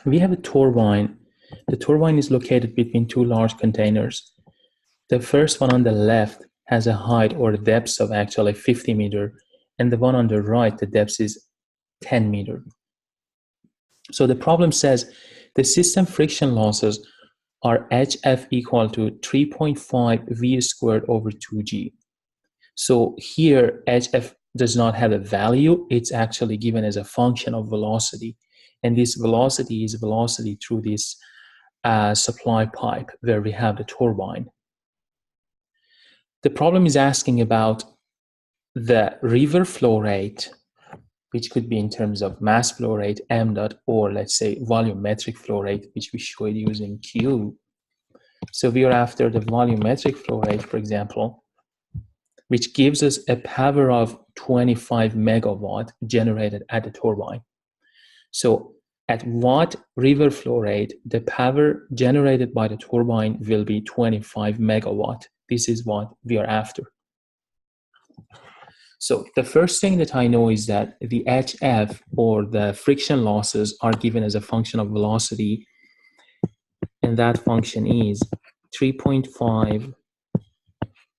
We have a turbine. The turbine is located between two large containers. The first one on the left has a height or depth of actually 50 meters, and the one on the right, the depth is 10 meters. So the problem says the system friction losses are HF equal to 3.5 V squared over 2G. So here HF does not have a value, it's actually given as a function of velocity. And this velocity is velocity through this supply pipe where we have the turbine. The problem is asking about the river flow rate, which could be in terms of mass flow rate, m dot, or let's say volumetric flow rate, which we showed using Q. So we are after the volumetric flow rate, for example, which gives us a power of 25 megawatt generated at the turbine. So at what river flow rate, the power generated by the turbine will be 25 megawatt. This is what we are after. So the first thing that I know is that the HF, or the friction losses, are given as a function of velocity, and that function is 3.5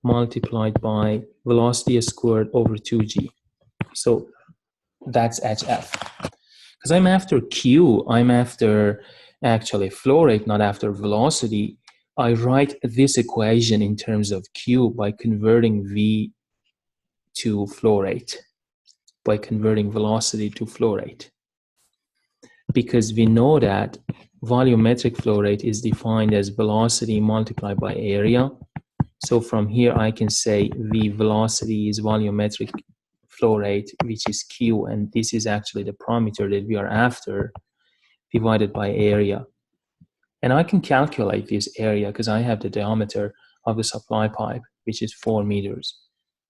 multiplied by velocity squared over 2g. So that's HF. Because I'm after Q, I'm after actually flow rate, not after velocity. I write this equation in terms of Q by converting V to flow rate, by converting velocity to flow rate. Because we know that volumetric flow rate is defined as velocity multiplied by area. So from here I can say V velocity is volumetric flow rate, which is Q, and this is actually the parameter that we are after, divided by area. And I can calculate this area because I have the diameter of the supply pipe, which is 4 meters.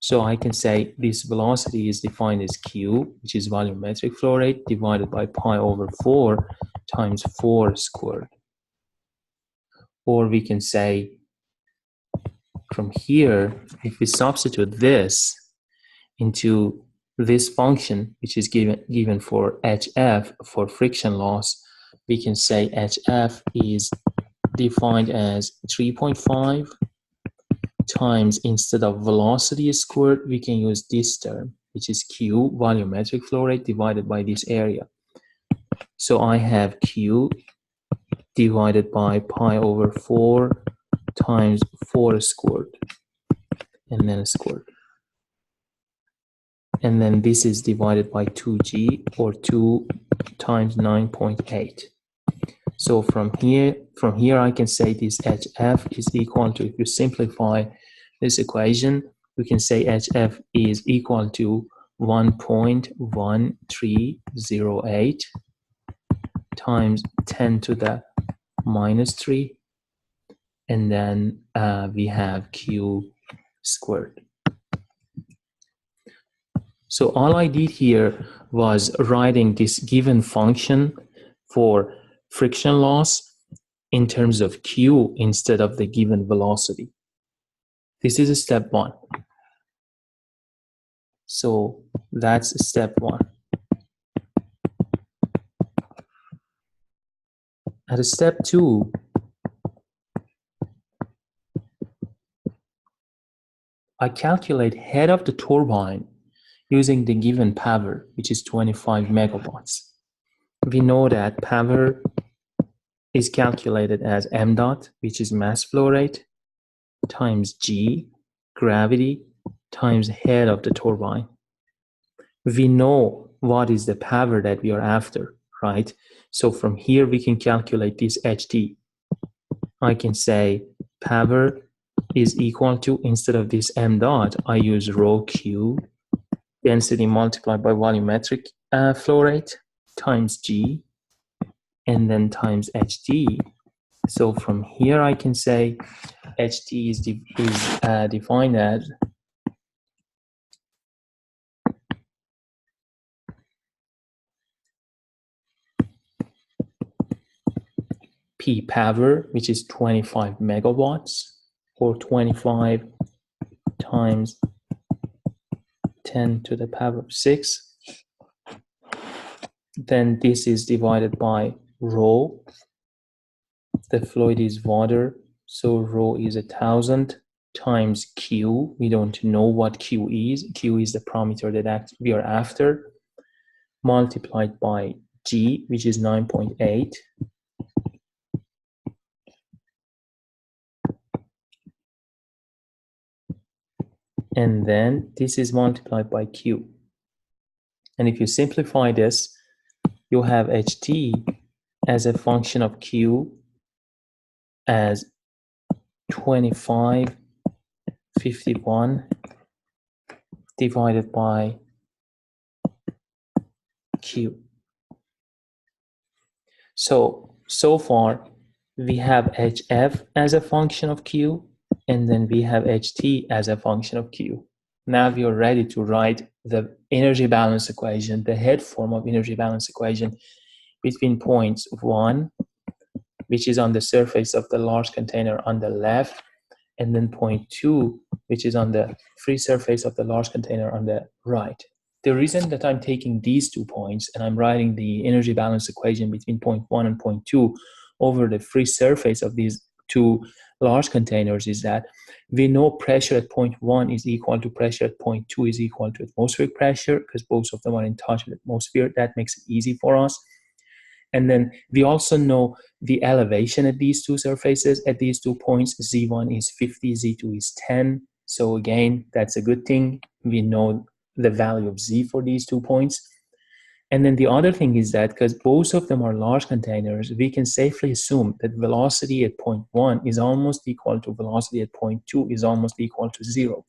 So I can say this velocity is defined as Q, which is volumetric flow rate, divided by pi over 4 times 4 squared. Or we can say from here, if we substitute this into this function, which is given for HF, for friction loss, we can say HF is defined as 3.5 times, instead of velocity squared, we can use this term, which is Q, volumetric flow rate, divided by this area. So I have Q divided by pi over 4 times 4 squared, and then squared. And then this is divided by 2g, or 2 times 9.8. So from here I can say this HF is equal to, if you simplify this equation, we can say HF is equal to 1.1308 times 10 to the minus 3, and then we have Q squared. So all I did here was writing this given function for friction loss in terms of Q instead of the given velocity. This is step 1. So that's step 1. At step 2, I calculate head of the turbine using the given power, which is 25 megawatts. We know that power is calculated as m dot, which is mass flow rate, times g, gravity, times head of the turbine. We know what is the power that we are after, right? So from here we can calculate this ht. I can say power is equal to, instead of this m dot, I use rho q, density multiplied by volumetric flow rate, times g, and then times ht. So from here I can say ht is defined as P power, which is 25 megawatts, or 25 times 10 to the power of 6. Then this is divided by rho. The fluid is water, so rho is 1,000 times Q. We don't know what Q is. Q is the parameter that we are after, multiplied by G, which is 9.8. And then this is multiplied by Q. And if you simplify this, you have HT as a function of Q as 2551 divided by Q. So far we have HF as a function of Q, and then we have HT as a function of Q. Now we are ready to write the energy balance equation, the head form of energy balance equation between points 1, which is on the surface of the large container on the left, and then point 2, which is on the free surface of the large container on the right. The reason that I'm taking these 2 points and I'm writing the energy balance equation between point 1 and point 2 over the free surface of these 2 large containers is that we know pressure at point 1 is equal to pressure at point 2 is equal to atmospheric pressure, because both of them are in touch with the atmosphere. That makes it easy for us. And then we also know the elevation at these 2 surfaces, at these 2 points. Z1 is 50, Z2 is 10. So again, that's a good thing. We know the value of Z for these 2 points. And then the other thing is that because both of them are large containers, we can safely assume that velocity at point 1 is almost equal to velocity at point 2 is almost equal to 0.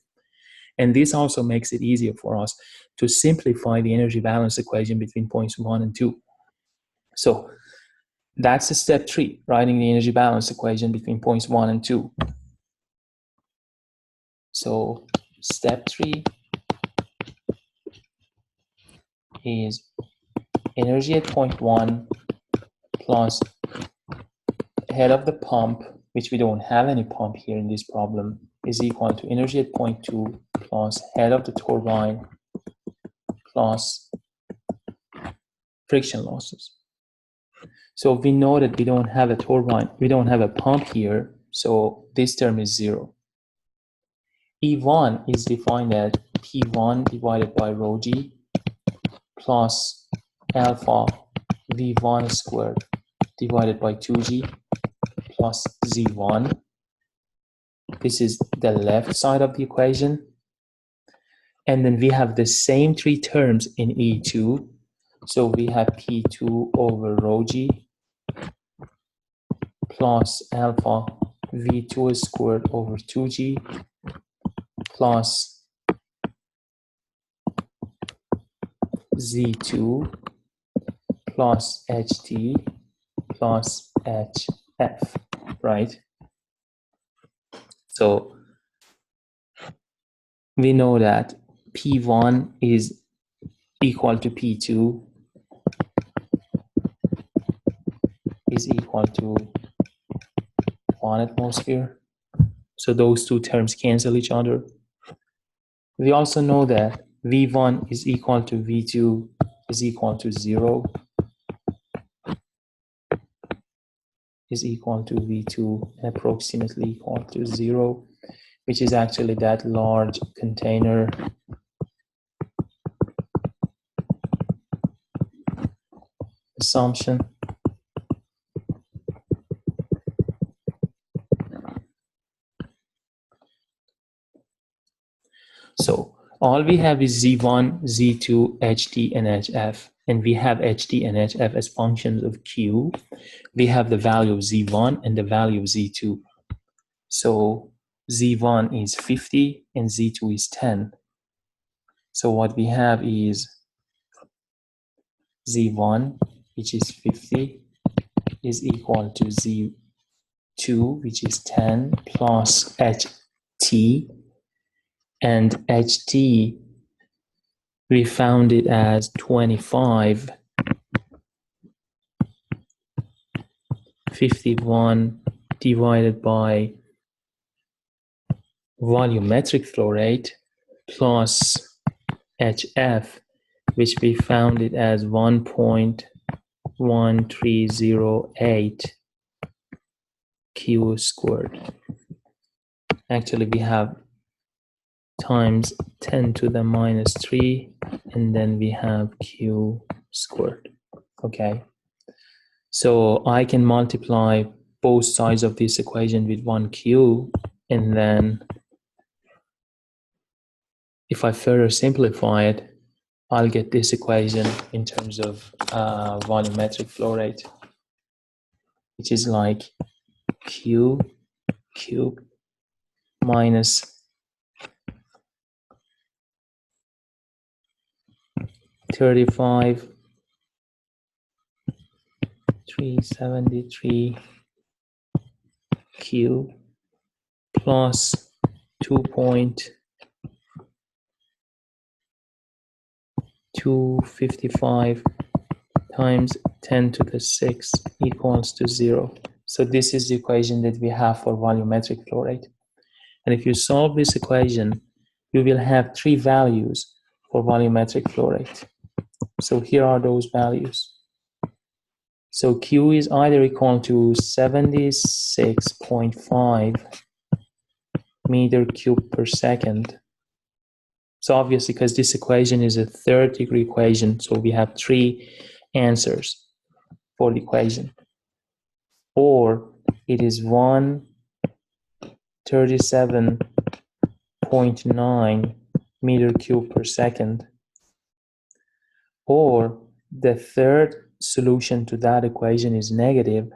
And this also makes it easier for us to simplify the energy balance equation between points 1 and 2. So that's step 3, writing the energy balance equation between points 1 and 2. So step 3 is energy at point 1 plus head of the pump, which we don't have any pump here in this problem, is equal to energy at point 2 plus head of the turbine plus friction losses. So we know that we don't have a turbine, we don't have a pump here, so this term is 0. E1 is defined as P1 divided by rho G plus alpha V1 squared divided by 2G plus Z1. This is the left side of the equation. And then we have the same 3 terms in E2. So we have P2 over rho G plus alpha V2 squared over 2G plus Z2 plus HT plus HF, right? So we know that P1 is equal to P2 is equal to 1 atmosphere. So those 2 terms cancel each other. We also know that V1 is equal to V2 is equal to 0 is equal to V2 and approximately equal to 0, which is actually that large container assumption. So all we have is Z1, Z2, HT, and HF. And we have HT and HF as functions of Q. We have the value of Z1 and the value of Z2. So Z1 is 50 and Z2 is 10. So what we have is Z1, which is 50, is equal to Z2, which is 10, plus HT. And HT, we found it as 25, 51 divided by volumetric flow rate plus HF, which we found it as 1.0 1308 Q squared. Actually, we have times 10 to the minus 3, and then we have Q squared. Okay. So I can multiply both sides of this equation with 1Q, and then if I further simplify it, I'll get this equation in terms of volumetric flow rate, which is like Q cubed minus 373 Q plus 2.255 times 10 to the 6 equals to 0. So this is the equation that we have for volumetric flow rate. And if you solve this equation, you will have 3 values for volumetric flow rate. So here are those values. So Q is either equal to 76.5 meter cubed per second. So obviously, because this equation is a third-degree equation, so we have 3 answers for the equation. Or it is 137.9 meter cubed per second. Or the third solution to that equation is negative,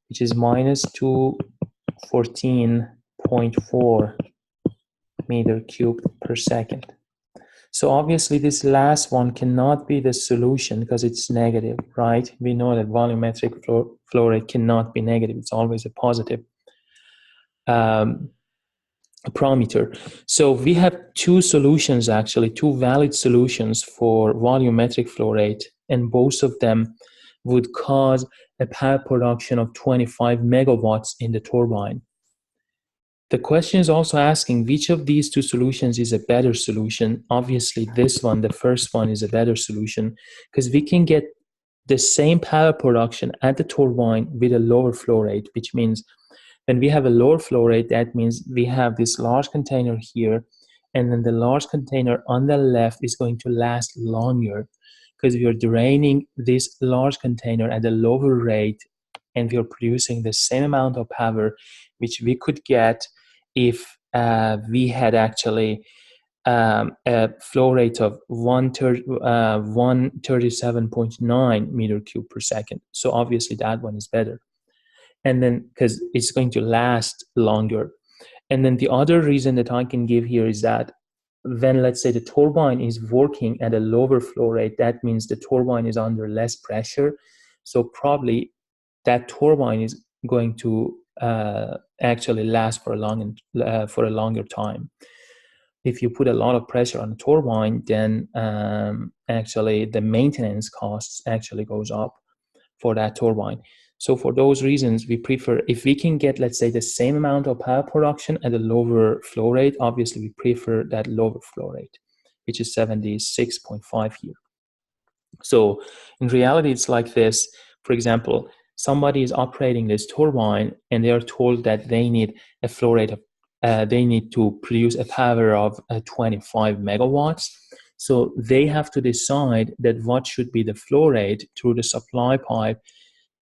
which is minus 214.4 meter cubed per second. So obviously this last one cannot be the solution because it's negative, right? We know that volumetric flow rate cannot be negative. It's always a positive parameter. So we have 2 solutions, actually 2 valid solutions for volumetric flow rate, and both of them would cause a power production of 25 megawatts in the turbine. The question is also asking which of these 2 solutions is a better solution. Obviously this one, the first one, is a better solution because we can get the same power production at the turbine with a lower flow rate, which means when we have a lower flow rate, that means we have this large container here, and then the large container on the left is going to last longer because we are draining this large container at a lower rate, and we are producing the same amount of power which we could get if we had actually a flow rate of 137.9 meter cube per second. So obviously that one is better. And then because it's going to last longer. And then the other reason that I can give here is that when, let's say, the turbine is working at a lower flow rate, that means the turbine is under less pressure. So probably that turbine is going to actually last for a longer time. If you put a lot of pressure on the turbine, then actually the maintenance costs actually goes up for that turbine. So for those reasons, we prefer, if we can get, let's say, the same amount of power production at a lower flow rate, obviously we prefer that lower flow rate, which is 76.5 here. So in reality, it's like this. For example, somebody is operating this turbine and they are told that they need a flow rate of, they need to produce a power of 25 megawatts. So they have to decide that what should be the flow rate through the supply pipe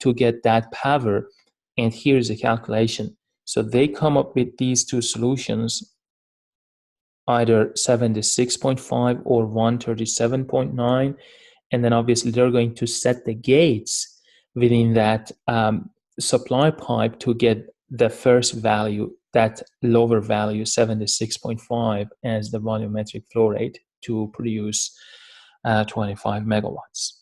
to get that power. And here's a calculation. So they come up with these 2 solutions, either 76.5 or 137.9. And then obviously they're going to set the gates within that supply pipe to get the first value, that lower value, 76.5, as the volumetric flow rate to produce 25 megawatts.